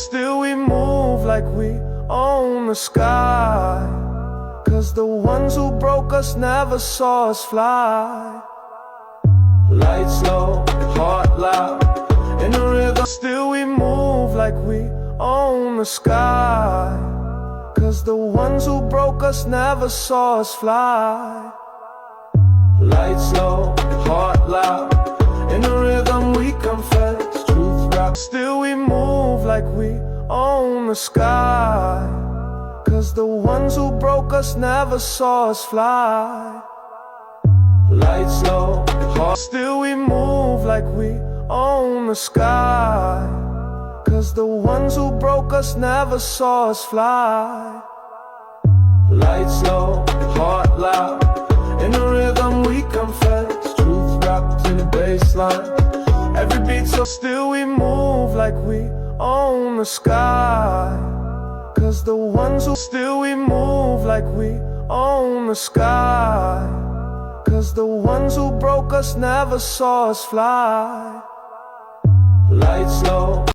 Still we move like we own the sky, 'cause the ones who broke us never saw us fly. Lights low, heart loud, in the rhythm. Still we move like we own the sky, 'cause the ones who broke us never saw us fly. Lights low, heart loud, in the rhythm we confess, truth rap. Still we move like we own the sky, 'cause the ones who broke us never saw us fly. Lights low, heart. Still we move like we own the sky, 'cause the ones who broke us never saw us fly. Lights low, heart loud, in the rhythm we confess, truth wrapped in the bassline. Every beat so still we move like we own the sky, 'cause the ones who still we move like we own the sky, 'cause the ones who broke us never saw us fly. Lights low.